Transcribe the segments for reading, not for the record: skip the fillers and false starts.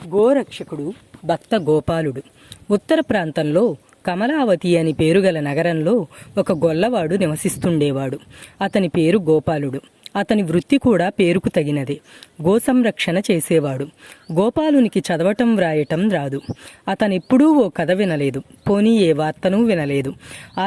గోరక్షకుడు భక్త గోపాలుడు. ఉత్తర ప్రాంతంలో కమలావతి అని పేరుగల నగరంలో ఒక గొల్లవాడు నివసిస్తుండేవాడు. అతని పేరు గోపాలుడు. అతని వృత్తి కూడా పేరుకు తగినదే. గోసంరక్షణ చేసేవాడు. గోపాలునికి చదవటం వ్రాయటం రాదు. అతనెప్పుడూ ఓ కథ వినలేదు, పోనీ ఏ వార్తను వినలేదు.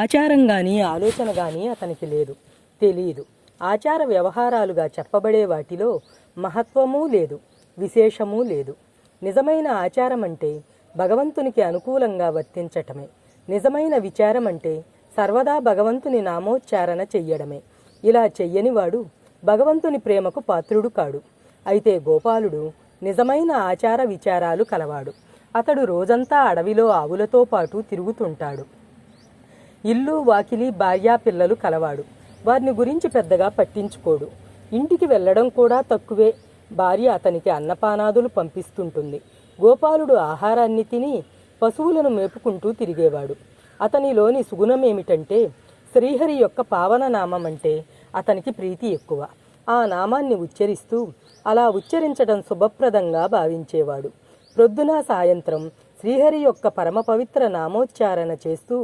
ఆచారం గాని ఆలోచన గాని అతనికి లేదు, తెలియదు. ఆచార వ్యవహారాలుగా చెప్పబడే వాటిలో మహత్వమూ లేదు, విశేషమూ లేదు. నిజమైన ఆచారం అంటే భగవంతునికి అనుకూలంగా వర్తించటమే. నిజమైన విచారం అంటే సర్వదా భగవంతుని నామోచ్చారణ చెయ్యడమే. ఇలా చెయ్యనివాడు భగవంతుని ప్రేమకు పాత్రుడు కాడు. అయితే గోపాలుడు నిజమైన ఆచార విచారాలు కలవాడు. అతడు రోజంతా అడవిలో ఆవులతో పాటు తిరుగుతుంటాడు. ఇల్లు వాకిలి భార్యా పిల్లలు కలవాడు. వారిని గురించి పెద్దగా పట్టించుకోడు. ఇంటికి వెళ్ళడం కూడా తక్కువే. భార్య అతనికి అన్నపానాదులు పంపిస్తుంటుంది. గోపాలుడు ఆహారాన్ని తిని పశువులను మేపుకుంటూ తిరిగేవాడు. అతనిలోని సుగుణమేమిటంటే శ్రీహరి యొక్క పావన నామం అంటే అతనికి ప్రీతి ఎక్కువ. ఆ నామాన్ని ఉచ్చరిస్తూ అలా ఉచ్చరించడం శుభప్రదంగా భావించేవాడు. ప్రొద్దున సాయంత్రం శ్రీహరి యొక్క పరమ పవిత్ర నామోచ్చారణ చేస్తూ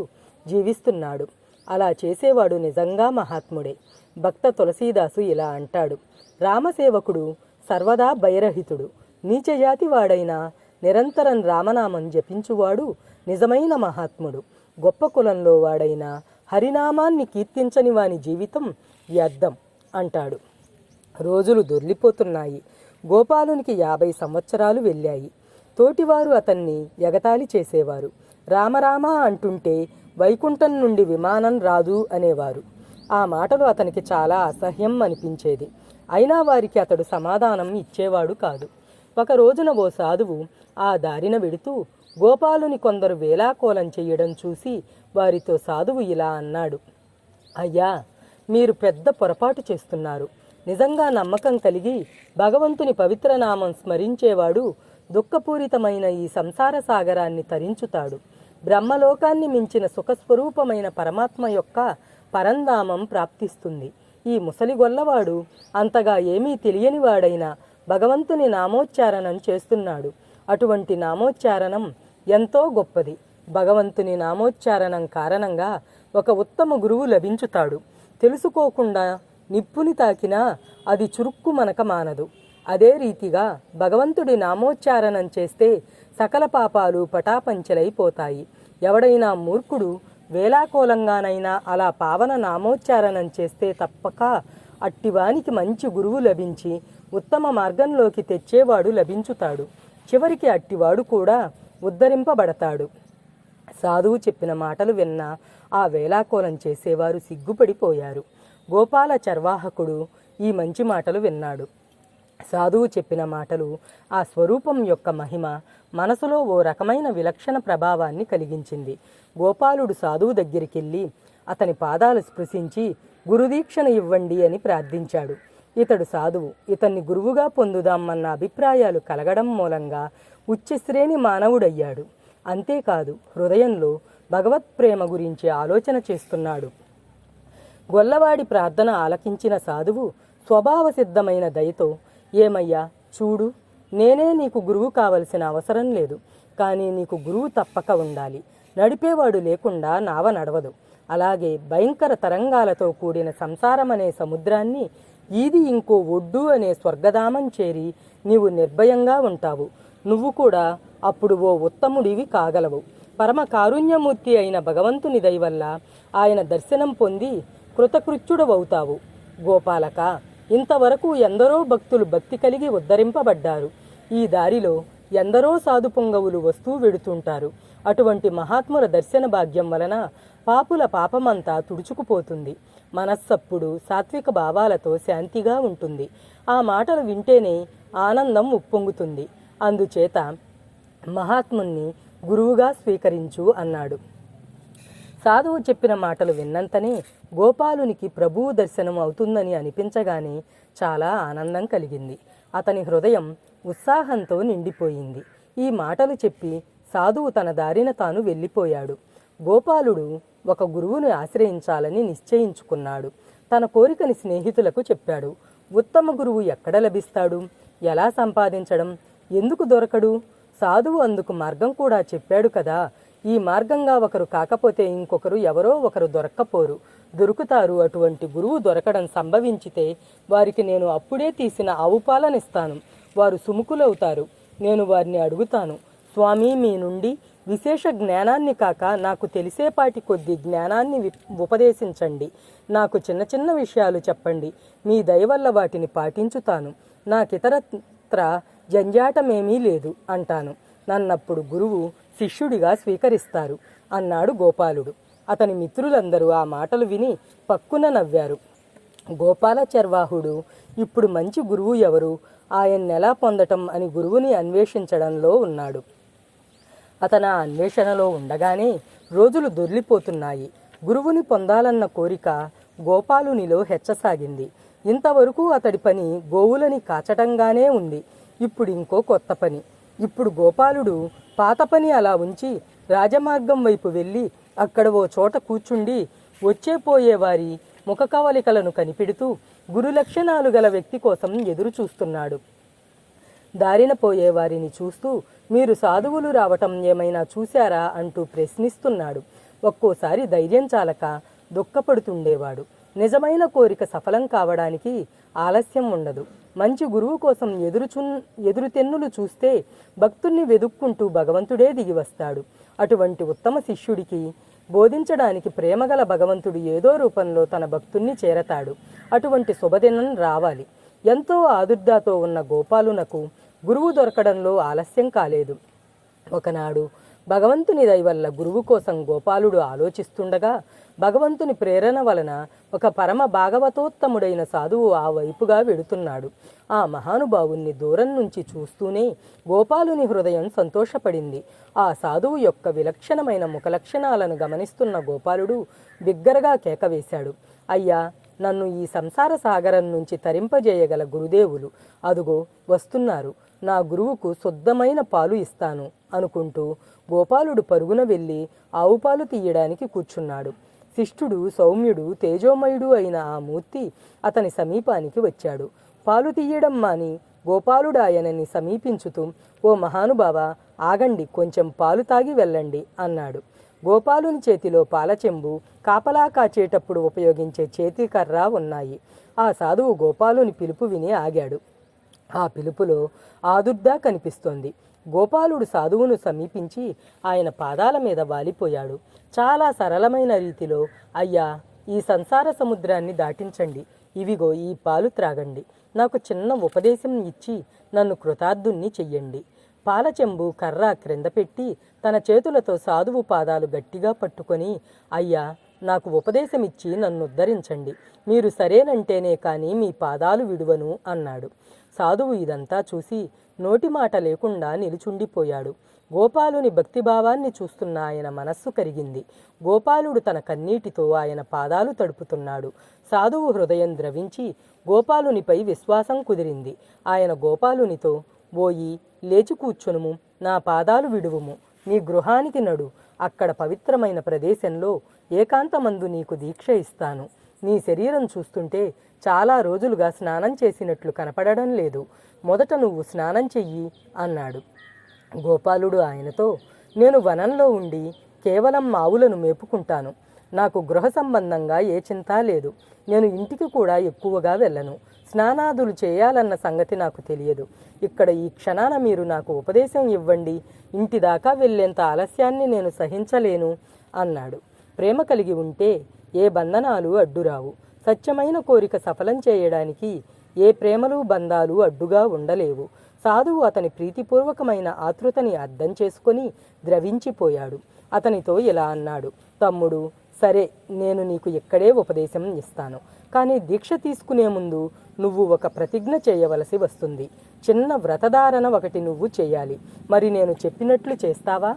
జీవిస్తున్నాడు. అలా చేసేవాడు నిజంగా మహాత్ముడే. భక్త తులసీదాసు ఇలా అంటాడు: రామసేవకుడు సర్వదా భయరహితుడు. నీచజాతి వాడైనా నిరంతరం రామనామం జపించువాడు నిజమైన మహాత్ముడు. గొప్ప కులంలో వాడైనా హరినామాన్ని కీర్తించని వాని జీవితం వ్యర్థం అంటాడు. రోజులు దొర్లిపోతున్నాయి. గోపాలునికి 50 సంవత్సరాలు వెళ్ళాయి. తోటివారు అతన్ని ఎగతాళి చేసేవారు. రామరామ అంటుంటే వైకుంఠం నుండి విమానం రాదు అనేవారు. ఆ మాటలు అతనికి చాలా అసహ్యం అనిపించేది. అయినా వారికి అతడు సమాధానం ఇచ్చేవాడు కాదు. ఒక రోజున ఓ సాధువు ఆ దారిన వెడుతూ గోపాలుని కొందరు వేలాకోలం చెయ్యడం చూసి వారితో సాధువు ఇలా అన్నాడు: అయ్యా, మీరు పెద్ద పొరపాటు చేస్తున్నారు. నిజంగా నమ్మకం కలిగి భగవంతుని పవిత్ర నామం స్మరించేవాడు దుఃఖపూరితమైన ఈ సంసార సాగరాన్ని తరించుతాడు. బ్రహ్మలోకాన్ని మించిన సుఖస్వరూపమైన పరమాత్మ యొక్క పరంధామం ప్రాప్తిస్తుంది. ఈ ముసలి గొల్లవాడు అంతగా ఏమీ తెలియనివాడైనా భగవంతుని నామోచ్చారణం చేస్తున్నాడు. అటువంటి నామోచ్చారణం ఎంతో గొప్పది. భగవంతుని నామోచ్చారణం కారణంగా ఒక ఉత్తమ గురువు లభించుతాడు. తెలుసుకోకుండా నిప్పుని తాకినా అది చురుక్కు మనక మానదు. అదే రీతిగా భగవంతుడి నామోచ్చారణం చేస్తే సకల పాపాలు పటాపంచలైపోతాయి. ఎవడైనా మూర్ఖుడు వేలాకోలంగానైనా అలా పావన నామోచ్చారణం చేస్తే తప్పక అట్టివానికి మంచి గురువు లభించి ఉత్తమ మార్గంలోకి తెచ్చేవాడు లభించుతాడు. చివరికి అట్టివాడు కూడా ఉద్ధరింపబడతాడు. సాధువు చెప్పిన మాటలు విన్న ఆ వేలాకోలం చేసేవారు సిగ్గుపడిపోయారు. గోపాల చర్వాహకుడు ఈ మంచి మాటలు విన్నాడు. సాధువు చెప్పిన మాటలు, ఆ స్వరూపం యొక్క మహిమ మనసులో ఓ రకమైన విలక్షణ ప్రభావాన్ని కలిగించింది. గోపాలుడు సాధువు దగ్గరికెళ్ళి అతని పాదాలు స్పృశించి గురుదీక్షణ ఇవ్వండి అని ప్రార్థించాడు. ఇతడు సాధువు. ఇతన్ని గురువుగా పొందుదామన్న అభిప్రాయాలు కలగడం మూలంగా ఉచ్చశ్రేణి మానవుడయ్యాడు. అంతేకాదు, హృదయంలో భగవత్ ప్రేమ గురించి ఆలోచన చేస్తున్నాడు. గొల్లవాడి ప్రార్థన ఆలకించిన సాధువు స్వభావ సిద్ధమైన దయతో, ఏమయ్యా చూడు, నేనే నీకు గురువు కావలసిన అవసరం లేదు. కానీ నీకు గురువు తప్పక ఉండాలి. నడిపేవాడు లేకుండా నావ నడవదు. అలాగే భయంకర తరంగాలతో కూడిన సంసారం అనే సముద్రాన్ని ఈది ఇంకో ఒడ్డు అనే స్వర్గధామం చేరి నీవు నిర్భయంగా ఉంటావు. నువ్వు కూడా అప్పుడు ఓ ఉత్తముడివి కాగలవు. పరమ కారుణ్యమూర్తి అయిన భగవంతుని దయ వల్ల ఆయన దర్శనం పొంది కృతకృత్యుడవవుతావు. గోపాలక, ఇంతవరకు ఎందరో భక్తులు భక్తి కలిగి ఉద్ధరింపబడ్డారు. ఈ దారిలో ఎందరో సాధు పొంగవులు వస్తూ వెడుతుంటారు. అటువంటి మహాత్ముల దర్శన భాగ్యం వలన పాపుల పాపమంతా తుడుచుకుపోతుంది. మనస్సప్పుడు సాత్విక భావాలతో శాంతిగా ఉంటుంది. ఆ మాటలు వింటేనే ఆనందం ఉప్పొంగుతుంది. అందుచేత మహాత్ముణ్ణి గురువుగా స్వీకరించు అన్నాడు. సాధువు చెప్పిన మాటలు విన్నంతనే గోపాలునికి ప్రభువు దర్శనం అవుతుందని అనిపించగానే చాలా ఆనందం కలిగింది. అతని హృదయం ఉత్సాహంతో నిండిపోయింది. ఈ మాటలు చెప్పి సాధువు తన దారిన తాను వెళ్ళిపోయాడు. గోపాలుడు ఒక గురువుని ఆశ్రయించాలని నిశ్చయించుకున్నాడు. తన కోరికని స్నేహితులకు చెప్పాడు. ఉత్తమ గురువు ఎక్కడ లభిస్తాడు? ఎలా సంపాదించడం? ఎందుకు దొరకడు? సాధువు అందుకు మార్గం కూడా చెప్పాడు కదా. ఈ మార్గంగా ఒకరు కాకపోతే ఇంకొకరు ఎవరో ఒకరు దొరుకుతారు. అటువంటి గురువు దొరకడం సంభవించితే వారికి నేను అప్పుడే తీసిన ఆవు పాలనిస్తాను. వారు సుముఖులవుతారు. నేను వారిని అడుగుతాను, స్వామి, మీ నుండి విశేష జ్ఞానాన్ని కాక నాకు తెలిసేపాటి కొద్ది జ్ఞానాన్ని ఉపదేశించండి. నాకు చిన్న చిన్న విషయాలు చెప్పండి. మీ దయ వల్ల వాటిని పాటించుతాను. నాకితరత్ర జంజాటమేమీ లేదు అంటాను. నన్నప్పుడు గురువు శిష్యుడిగా స్వీకరిస్తారు అన్నాడు గోపాలుడు. అతని మిత్రులందరూ ఆ మాటలు విని పక్కున నవ్వారు. గోపాల చర్వాహుడు ఇప్పుడు మంచి గురువు ఎవరు, ఆయన్నెలా పొందటం అని గురువుని అన్వేషించడంలో ఉన్నాడు. అతను ఆ అన్వేషణలో ఉండగానే రోజులు దొర్లిపోతున్నాయి. గురువుని పొందాలన్న కోరిక గోపాలునిలో హెచ్చసాగింది. ఇంతవరకు అతడి పని గోవులని కాచటంగానే ఉంది. ఇప్పుడు ఇంకో కొత్త పని. ఇప్పుడు గోపాలుడు పాత పని అలా ఉంచి రాజమార్గం వైపు వెళ్ళి అక్కడ ఓ చోట కూర్చుండి వచ్చే పోయే వారి ముఖ కవలికలను కనిపెడుతూ గురు లక్షణాలు గల వ్యక్తి కోసం ఎదురు చూస్తున్నాడు. దారిన పోయే వారిని చూస్తూ, మీరు సాధువులు రావటం ఏమైనా చూశారా అంటూ ప్రశ్నిస్తున్నాడు. ఒక్కోసారి ధైర్యం చాలక దుఃఖపడుతుండేవాడు. నిజమైన కోరిక సఫలం కావడానికి ఆలస్యం ఉండదు. మంచి గురువు కోసం ఎదురుతెన్నులు చూస్తే భక్తుణ్ణి వెదుక్కుంటూ భగవంతుడే దిగి వస్తాడు. అటువంటి ఉత్తమ శిష్యుడికి బోధించడానికి ప్రేమగల భగవంతుడు ఏదో రూపంలో తన భక్తుణ్ణి చేరతాడు. అటువంటి శుభదినం రావాలి. ఎంతో ఆదుర్దాతో ఉన్న గోపాలునకు గురువు దొరకడంలో ఆలస్యం కాలేదు. ఒకనాడు భగవంతుని దయ వల్ల గురువు కోసం గోపాలుడు ఆలోచిస్తుండగా భగవంతుని ప్రేరణ వలన ఒక పరమ భాగవతోత్తముడైన సాధువు ఆ వైపుగా వెడుతున్నాడు. ఆ మహానుభావుణ్ణి దూరం నుంచి చూస్తూనే గోపాలుని హృదయం సంతోషపడింది. ఆ సాధువు యొక్క విలక్షణమైన ముఖలక్షణాలను గమనిస్తున్న గోపాలుడు బిగ్గరగా కేకవేశాడు, అయ్యా, నన్ను ఈ సంసార సాగరం నుంచి తరింపజేయగల గురుదేవులు అదుగో వస్తున్నారు. నా గురువుకు శుద్ధమైన పాలు ఇస్తాను అనుకుంటూ గోపాలుడు పరుగున వెళ్ళి ఆవు పాలు తీయడానికి కూర్చున్నాడు. శిష్టుడు, సౌమ్యుడు, తేజోమయుడు అయిన ఆ మూర్తి అతని సమీపానికి వచ్చాడు. పాలు తీయడం మాని గోపాలుడు ఆయనని సమీపించుతూ, ఓ మహానుభావ, ఆగండి, కొంచెం పాలు తాగి వెళ్ళండి అన్నాడు. గోపాలుని చేతిలో పాలచెంబు, కాపలా కాచేటప్పుడు ఉపయోగించే చేతికర్ర ఉన్నాయి. ఆ సాధువు గోపాలుని పిలుపు విని ఆగాడు. ఆ పిలుపులో ఆదుర్దా కనిపిస్తోంది. గోపాలుడు సాధువును సమీపించి ఆయన పాదాల మీద వాలిపోయాడు. చాలా సరళమైన రీతిలో, అయ్యా, ఈ సంసార సముద్రాన్ని దాటించండి. ఇవిగో ఈ పాలు త్రాగండి. నాకు చిన్న ఉపదేశం ఇచ్చి నన్ను కృతార్థుణ్ణి చెయ్యండి. పాలచెంబు, కర్ర క్రింద పెట్టి తన చేతులతో సాధువు పాదాలు గట్టిగా పట్టుకొని, అయ్యా, నాకు ఉపదేశమిచ్చి నన్ను ఉద్ధరించండి. మీరు సరేనంటేనే కానీ మీ పాదాలు విడువను అన్నాడు. సాధువు ఇదంతా చూసి నోటి మాట లేకుండా నిలుచుండిపోయాడు. గోపాలుని భక్తిభావాన్ని చూస్తున్న ఆయన మనస్సు కరిగింది. గోపాలుడు తన కన్నీటితో ఆయన పాదాలు తడుపుతున్నాడు. సాధువు హృదయం ద్రవించి గోపాలునిపై విశ్వాసం కుదిరింది. ఆయన గోపాలునితో, ఓయి, లేచి కూర్చునుము, నా పాదాలు విడువుము, నీ గృహానికి నడు. అక్కడ పవిత్రమైన ప్రదేశంలో ఏకాంతమందు నీకు దీక్ష ఇస్తాను. నీ శరీరం చూస్తుంటే చాలా రోజులుగా స్నానం చేసినట్లు కనపడడం లేదు. మొదట నువ్వు స్నానం చెయ్యి అన్నాడు. గోపాలుడు ఆయనతో, నేను వనంలో ఉండి కేవలం ఆవులను మేపుకుంటాను. నాకు గృహ సంబంధంగా ఏ చింత లేదు. నేను ఇంటికి కూడా ఎక్కువగా వెళ్ళను. స్నానాదులు చేయాలన్న సంగతి నాకు తెలియదు. ఇక్కడ ఈ క్షణాన మీరు నాకు ఉపదేశం ఇవ్వండి. ఇంటి దాకా వెళ్ళేంత ఆలస్యాన్ని నేను సహించలేను అన్నాడు. ప్రేమ కలిగి ఉంటే ఏ బంధనాలు అడ్డురావు. సత్యమైన కోరిక సఫలం చేయడానికి ఏ ప్రేమలు బంధాలు అడ్డుగా ఉండలేవు. సాధువు అతని ప్రీతిపూర్వకమైన ఆతృతని అర్థం చేసుకొని ద్రవించిపోయాడు. అతనితో ఇలా అన్నాడు, తమ్ముడు, సరే, నేను నీకు ఇక్కడే ఉపదేశం ఇస్తాను. కానీ దీక్ష తీసుకునే ముందు నువ్వు ఒక ప్రతిజ్ఞ చేయవలసి వస్తుంది. చిన్న వ్రతధారణ ఒకటి నువ్వు చేయాలి. మరి నేను చెప్పినట్లు చేస్తావా?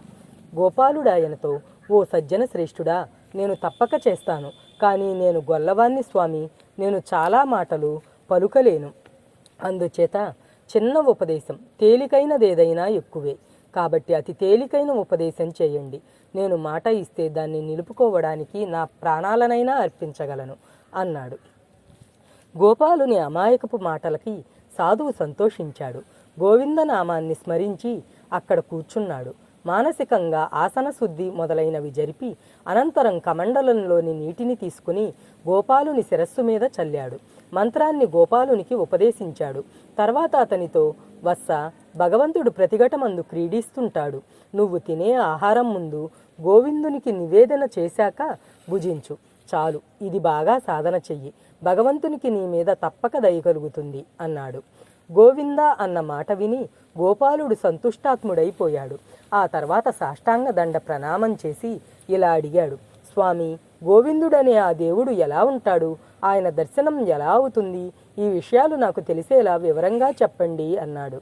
గోపాలుడు ఆయనతో, ఓ సజ్జన శ్రేష్ఠుడా, నేను తప్పక చేస్తాను. కానీ నేను గొల్లవాణ్ణి స్వామి, నేను చాలా మాటలు పలుకలేను. అందుచేత చిన్న ఉపదేశం, తేలికైనదేదైనా ఎక్కువే. కాబట్టి అతి తేలికైన ఉపదేశం చేయండి. నేను మాట ఇస్తే దాన్ని నిలుపుకోవడానికి నా ప్రాణాలనైనా అర్పించగలను అన్నాడు. గోపాలుని అమాయకపు మాటలకి సాధువు సంతోషించాడు. గోవిందనామాన్ని స్మరించి అక్కడ కూర్చున్నాడు. మానసికంగా ఆసన శుద్ధి మొదలైనవి జరిపి అనంతరం కమండలంలోని నీటిని తీసుకుని గోపాలుని శిరస్సు మీద చల్లాడు. మంత్రాన్ని గోపాలునికి ఉపదేశించాడు. తర్వాత అతనితో, వత్స, భగవంతుడు ప్రతిఘటమందు క్రీడిస్తుంటాడు. నువ్వు తినే ఆహారం ముందు గోవిందునికి నివేదన చేశాక భుజించు. చాలు, ఇది బాగా సాధన చెయ్యి. భగవంతునికి నీ మీద తప్పక దయ కలుగుతుంది అన్నాడు. గోవింద అన్న మాట విని గోపాలుడు సంతుష్టాత్ముడైపోయాడు. ఆ తర్వాత సాష్టాంగ దండ ప్రణామం చేసి ఇలా అడిగాడు, స్వామి, గోవిందుడనే ఆ దేవుడు ఎలా ఉంటాడు? ఆయన దర్శనం ఎలా అవుతుంది? ఈ విషయాలు నాకు తెలిసేలా వివరంగా చెప్పండి అన్నాడు.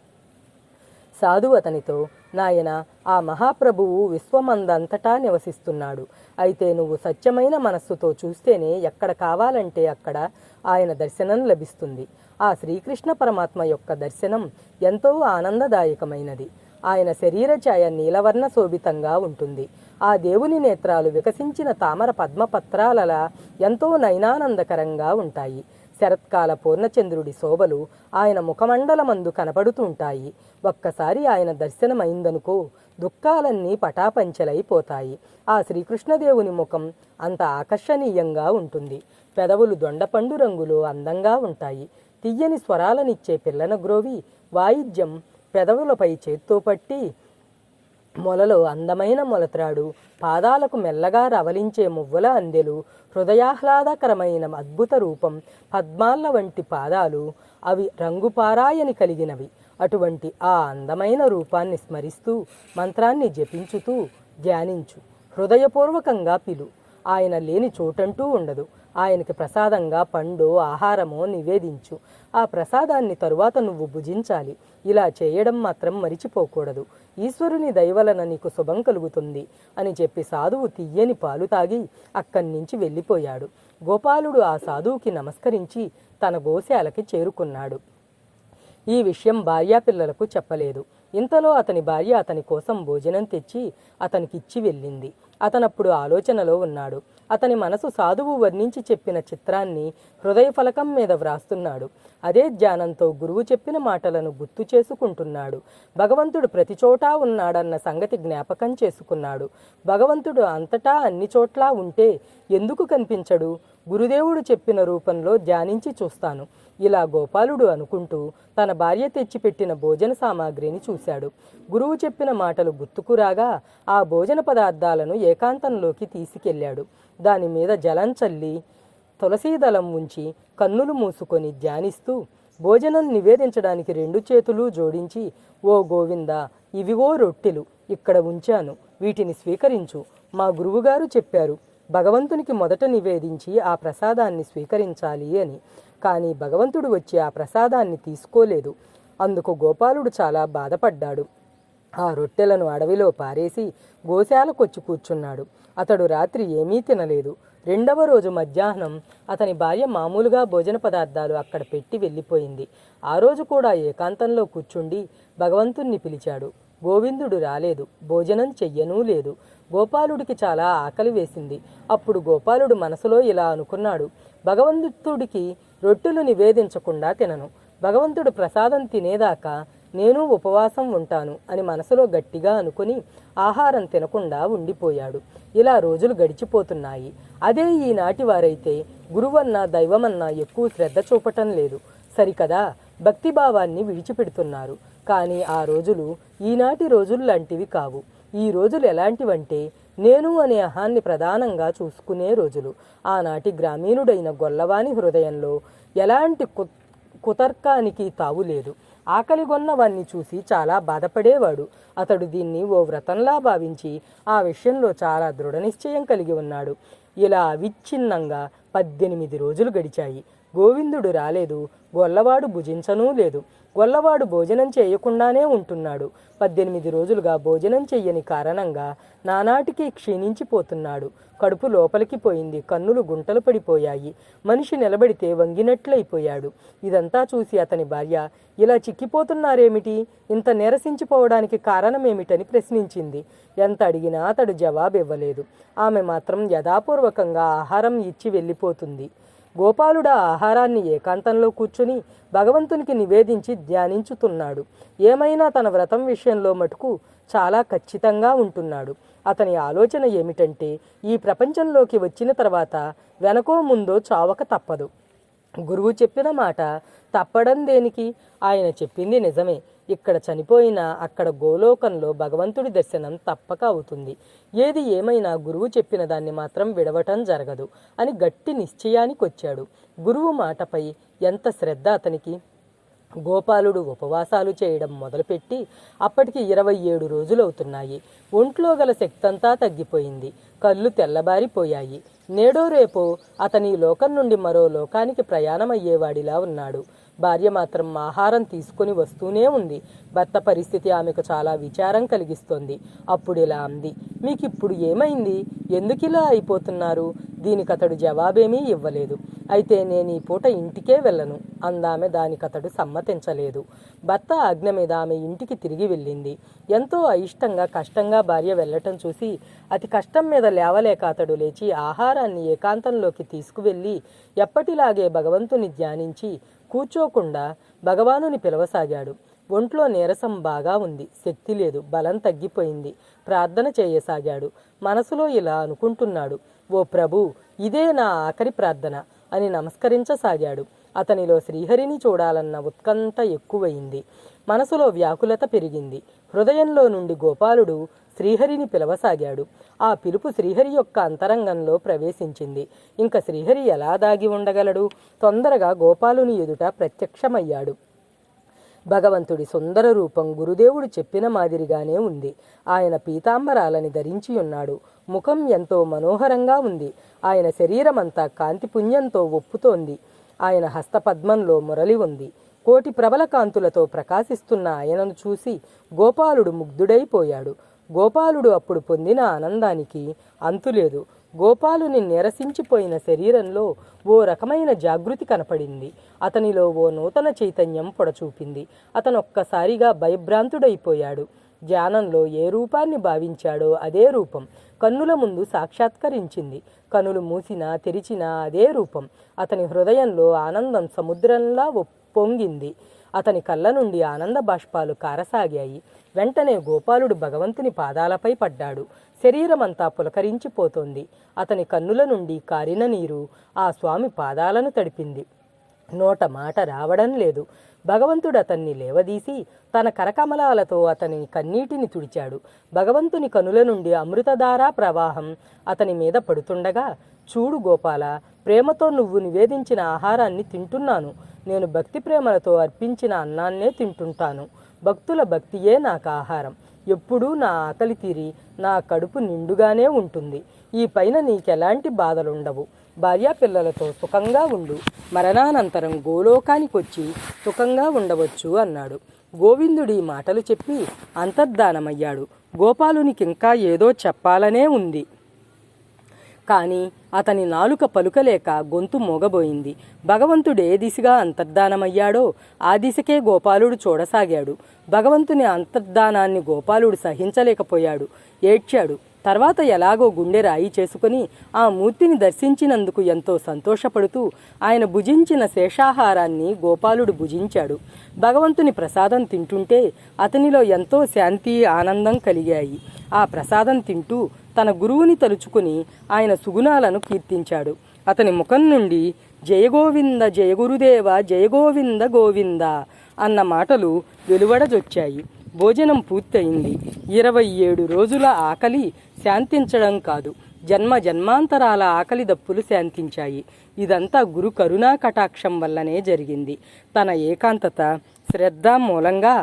సాధువు అతనితో, నాయన, ఆ మహాప్రభువు విశ్వమందంతటా నివసిస్తున్నాడు. అయితే నువ్వు సత్యమైన మనస్సుతో చూస్తేనే ఎక్కడ కావాలంటే అక్కడ ఆయన దర్శనం లభిస్తుంది. ఆ శ్రీకృష్ణ పరమాత్మ యొక్క దర్శనం ఎంతో ఆనందదాయకమైనది. ఆయన శరీర ఛాయ నీలవర్ణ శోభితంగా ఉంటుంది. ఆ దేవుని నేత్రాలు వికసించిన తామర పద్మపత్రాలలా ఎంతో నయనానందకరంగా ఉంటాయి. శరత్కాల పూర్ణచంద్రుడి శోభలు ఆయన ముఖమండలమందు కనపడుతుంటాయి. ఒక్కసారి ఆయన దర్శనమైందనుకో, దుఃఖాలన్నీ పటాపంచలైపోతాయి. ఆ శ్రీకృష్ణదేవుని ముఖం అంత ఆకర్షణీయంగా ఉంటుంది. పెదవులు దొండపండు రంగులో అందంగా ఉంటాయి. తియ్యని స్వరాలనిచ్చే పిల్లన గ్రోవి వాయిద్యం పెదవులపై చేత్తో పట్టి మొలలో అందమైన మొలత్రాడు, పాదాలకు మెల్లగా రవలించే మువ్వల అందెలు, హృదయాహ్లాదకరమైన అద్భుత రూపం, పద్మాల వంటి పాదాలు, అవి రంగుపారాయని కలిగినవి. అటువంటి ఆ అందమైన రూపాన్ని స్మరిస్తూ మంత్రాన్ని జపించుతూ ధ్యానించు. హృదయపూర్వకంగా పిలు. ఆయన లేని చోటంటూ ఉండదు. ఆయనకి ప్రసాదంగా పండో ఆహారమో నివేదించు. ఆ ప్రసాదాన్ని తరువాత నువ్వు భుజించాలి. ఇలా చేయడం మాత్రం మరిచిపోకూడదు. ఈశ్వరుని దయవలన నీకు శుభం కలుగుతుంది అని చెప్పి సాధువు తియ్యని పాలు తాగి అక్కడి నుంచి వెళ్ళిపోయాడు. గోపాలుడు ఆ సాధువుకి నమస్కరించి తన గోశాలకి చేరుకున్నాడు. ఈ విషయం భార్యాపిల్లలకు చెప్పలేదు. ఇంతలో అతని భార్య అతని కోసం భోజనం తెచ్చి అతనికిచ్చి వెళ్ళింది. అతనప్పుడు ఆలోచనలో ఉన్నాడు. అతని మనసు సాధువు వర్ణించి చెప్పిన చిత్రాన్ని హృదయ ఫలకం మీద వ్రాస్తున్నాడు. అదే ధ్యానంతో గురువు చెప్పిన మాటలను గుర్తు చేసుకుంటున్నాడు. భగవంతుడు ప్రతి చోటా ఉన్నాడన్న సంగతి జ్ఞాపకం చేసుకున్నాడు. భగవంతుడు అంతటా అన్ని చోట్లా ఉంటే ఎందుకు కనిపించడు? గురుదేవుడు చెప్పిన రూపంలో ధ్యానించి చూస్తాను. ఇలా గోపాలుడు అనుకుంటూ తన భార్య తెచ్చిపెట్టిన భోజన సామాగ్రిని చూశాడు. గురువు చెప్పిన మాటలు గుర్తుకురాగా ఆ భోజన పదార్థాలను ఏకాంతంలోకి తీసుకెళ్లాడు. దాని మీద జలం చల్లి తులసీదళం ఉంచి కన్నులు మూసుకొని ధ్యానిస్తూ భోజనం నివేదించడానికి 2 చేతులు జోడించి, ఓ గోవింద, ఇవిగో రొట్టెలు ఇక్కడ ఉంచాను, వీటిని స్వీకరించు. మా గురువుగారు చెప్పారు, భగవంతునికి మొదట నివేదించి ఆ ప్రసాదాన్ని స్వీకరించాలి అని. కానీ భగవంతుడు వచ్చి ఆ ప్రసాదాన్ని తీసుకోలేదు. అందుకు గోపాలుడు చాలా బాధపడ్డాడు. ఆ రొట్టెలను అడవిలో పారేసి గోశాలకొచ్చి కూర్చున్నాడు. అతడు రాత్రి ఏమీ తినలేదు. 2వ రోజు మధ్యాహ్నం అతని భార్య మామూలుగా భోజన పదార్థాలు అక్కడ పెట్టి వెళ్ళిపోయింది. ఆ రోజు కూడా ఏకాంతంలో కూర్చుండి భగవంతుణ్ణి పిలిచాడు. గోవిందుడు రాలేదు. భోజనం చెయ్యనూ లేదు. గోపాలుడికి చాలా ఆకలి వేసింది. అప్పుడు గోపాలుడు మనసులో ఇలా అనుకున్నాడు, భగవంతుడికి రొట్టెలు నివేదించకుండా తినను. భగవంతుడు ప్రసాదం తినేదాకా నేను ఉపవాసం ఉంటాను అని మనసులో గట్టిగా అనుకుని ఆహారం తినకుండా ఉండిపోయాడు. ఇలా రోజులు గడిచిపోతున్నాయి. అదే ఈనాటి వారైతే గురువన్నా దైవమన్నా ఎక్కువ శ్రద్ధ చూపటం లేదు. సరికదా, భక్తిభావాన్ని విడిచిపెడుతున్నారు. కానీ ఆ రోజులు ఈనాటి రోజులు లాంటివి కావు. ఈ రోజులు ఎలాంటివంటే నేను అనే అహాన్ని ప్రధానంగా చూసుకునే రోజులు. ఆనాటి గ్రామీణుడైన గొల్లవాని హృదయంలో ఎలాంటి కుతర్కానికి తావులేదు. ఆకలిగొన్న వాణ్ణి చూసి చాలా బాధపడేవాడు. అతడు దీన్ని ఓ వ్రతంలా భావించి ఆ విషయంలో చాలా దృఢనిశ్చయం కలిగి ఉన్నాడు. ఇలా అవిచ్ఛిన్నంగా 18 రోజులు గడిచాయి. గోవిందుడు రాలేదు. గొల్లవాడు భుజించనూ లేదు. గొల్లవాడు భోజనం చేయకుండానే ఉంటున్నాడు. 18 రోజులుగా భోజనం చెయ్యని కారణంగా నానాటికి క్షీణించిపోతున్నాడు. కడుపు లోపలికి పోయింది. కన్నులు గుంటలు పడిపోయాయి. మనిషి నిలబడితే వంగినట్లయిపోయాడు. ఇదంతా చూసి అతని భార్య, ఇలా చిక్కిపోతున్నారేమిటి? ఇంత నీరసించిపోవడానికి కారణమేమిటని ప్రశ్నించింది. ఎంత అడిగినా అతడు జవాబివ్వలేదు. ఆమె మాత్రం యథాపూర్వకంగా ఆహారం ఇచ్చి వెళ్ళిపోతుంది. గోపాలుడు ఆ ఆహారాన్ని ఏకాంతంలో కూర్చుని భగవంతునికి నివేదించి ధ్యానించుతున్నాడు. ఏమైనా తన వ్రతం విషయంలో మటుకు చాలా ఖచ్చితంగా ఉంటున్నాడు. అతని ఆలోచన ఏమిటంటే, ఈ ప్రపంచంలోకి వచ్చిన తర్వాత వెనకో ముందో చావక తప్పదు. గురువు చెప్పిన మాట తప్పడం దేనికి? ఆయన చెప్పింది నిజమే. ఇక్కడ చనిపోయినా అక్కడ గోలోకంలో భగవంతుడి దర్శనం తప్పక అవుతుంది. ఏది ఏమైనా గురువు చెప్పిన దాన్ని మాత్రం విడవటం జరగదు అని గట్టి నిశ్చయానికొచ్చాడు. గురువు మాటపై ఎంత శ్రద్ధ అతనికి! గోపాలుడు ఉపవాసాలు చేయడం మొదలుపెట్టి అప్పటికి 27 రోజులవుతున్నాయి. ఒంట్లో గల శక్తంతా తగ్గిపోయింది. కళ్ళు తెల్లబారిపోయాయి. నేడో రేపో అతని లోకం నుండి మరో లోకానికి ప్రయాణమయ్యేవాడిలా ఉన్నాడు. భార్య మాత్రం ఆహారం తీసుకుని వస్తూనే ఉంది. భర్త పరిస్థితి ఆమెకు చాలా విచారం కలిగిస్తోంది. అప్పుడు ఇలా అంది, మీకిప్పుడు ఏమైంది? ఎందుకిలా అయిపోతున్నారు? దీనికతడు జవాబేమీ ఇవ్వలేదు. అయితే నేను ఈ పూట ఇంటికే వెళ్ళను అందామె. దానికతడు సమ్మతించలేదు. భర్త ఆజ్ఞ మీద ఆమె ఇంటికి తిరిగి వెళ్ళింది. ఎంతో అయిష్టంగా కష్టంగా భార్య వెళ్ళటం చూసి అతి కష్టం మీద లేవలేక అతడు లేచి ఆహారాన్ని ఏకాంతంలోకి తీసుకువెళ్ళి ఎప్పటిలాగే భగవంతుని ధ్యానించి కూర్చోకుండా భగవానుని పిలవసాగాడు. ఒంట్లో నీరసం బాగా ఉంది. శక్తి లేదు. బలం తగ్గిపోయింది. ప్రార్థన చేయసాగాడు. మనసులో ఇలా అనుకుంటున్నాడు, ఓ ప్రభు, ఇదే నా ఆఖరి ప్రార్థన అని నమస్కరించసాగాడు. అతనిలో శ్రీహరిని చూడాలన్న ఉత్కంఠ ఎక్కువయింది. మనసులో వ్యాకులత పెరిగింది. హృదయంలో నుండి గోపాలుడు శ్రీహరిని పిలవసాగాడు. ఆ పిలుపు శ్రీహరి యొక్క అంతరంగంలో ప్రవేశించింది. ఇంక శ్రీహరి ఎలా దాగి ఉండగలడు? తొందరగా గోపాలుని ఎదుట ప్రత్యక్షమయ్యాడు. భగవంతుడి సుందర రూపం గురుదేవుడు చెప్పిన మాదిరిగానే ఉంది. ఆయన పీతాంబరాలని ధరించి ఉన్నాడు. ముఖం ఎంతో మనోహరంగా ఉంది. ఆయన శరీరమంతా కాంతిపుణ్యంతో ఒప్పుతోంది. ఆయన హస్తపద్మంలో మురళి ఉంది. కోటి ప్రబల కాంతులతో ప్రకాశిస్తున్న ఆయనను చూసి గోపాలుడు ముగ్ధుడైపోయాడు. గోపాలుడు అప్పుడు పొందిన ఆనందానికి అంతులేదు. గోపాలుని నీరసించిపోయిన శరీరంలో ఓ రకమైన జాగృతి కనపడింది. అతనిలో ఓ నూతన చైతన్యం పొడచూపింది. అతనొక్కసారిగా భయభ్రాంతుడైపోయాడు. ధ్యానంలో ఏ రూపాన్ని భావించాడో అదే రూపం కన్నుల ముందు సాక్షాత్కరించింది. కనులు మూసినా తెరిచినా అదే రూపం. అతని హృదయంలో ఆనందం సముద్రంలా పొంగింది. అతని కళ్ళ నుండి ఆనంద బాష్పాలు కారసాగాయి. వెంటనే గోపాలుడు భగవంతుని పాదాలపై పడ్డాడు. శరీరమంతా పులకరించిపోతోంది. అతని కన్నుల నుండి కారిన నీరు ఆ స్వామి పాదాలను తడిపింది. నోట మాట రావడం లేదు. భగవంతుడు అతన్ని లేవదీసి తన కరకమలాలతో అతని కన్నీటిని తుడిచాడు. భగవంతుని కనుల నుండి అమృతధారా ప్రవాహం అతని మీద పడుతుండగా, చూడు గోపాల, ప్రేమతో నువ్వు నివేదించిన ఆహారాన్ని తింటున్నాను. నేను భక్తి ప్రేమలతో అర్పించిన అన్నాన్నే తింటుంటాను. భక్తుల భక్తియే నాకు ఆహారం. ఎప్పుడూ నా ఆకలి తీరి నా కడుపు నిండుగానే ఉంటుంది. ఈ పైన నీకెలాంటి బాధలుండవు. భార్యాపిల్లలతో సుఖంగా ఉండు. మరణానంతరం గోలోకానికొచ్చి సుఖంగా ఉండవచ్చు అన్నాడు. గోవిందుడి మాటలు చెప్పి అంతర్ధానమయ్యాడు. గోపాలునికింకా ఏదో చెప్పాలనే ఉంది. కానీ అతని నాలుక పలుకలేక గొంతు మోగబోయింది. భగవంతుడు ఏ దిశగా అంతర్ధానమయ్యాడో ఆ దిశకే గోపాలుడు చూడసాగాడు. భగవంతుని అంతర్ధానాన్ని గోపాలుడు సహించలేకపోయాడు. ఏడ్చాడు. తర్వాత ఎలాగో గుండె రాయి చేసుకుని ఆ మూర్తిని దర్శించినందుకు ఎంతో సంతోషపడుతూ ఆయన భుజించిన శేషాహారాన్ని గోపాలుడు భుజించాడు. భగవంతుని ప్రసాదం తింటుంటే అతనిలో ఎంతో శాంతి, ఆనందం కలిగాయి. ఆ ప్రసాదం తింటూ తన గురువుని తలుచుకుని ఆయన సుగుణాలను కీర్తించాడు. అతని ముఖం నుండి జయగోవింద జయగురుదేవ జయగోవింద గోవింద అన్న మాటలు వెలువడజొచ్చాయి. భోజనం పూర్తయింది. 27 రోజుల ఆకలి శాంతించడం కాదు, జన్మ జన్మాంతరాల ఆకలి దప్పులు శాంతించాయి. ఇదంతా గురు కరుణా కటాక్షం వల్లనే జరిగింది. తన ఏకాంతత, శ్రద్ధ మూలంగా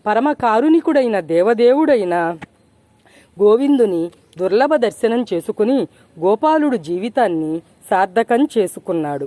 పరమకారుణికుడైన దేవదేవుడైన గోవిందుని దుర్లభ దర్శనం చేసుకుని గోపాలుడు జీవితాన్ని సార్థకం చేసుకున్నాడు.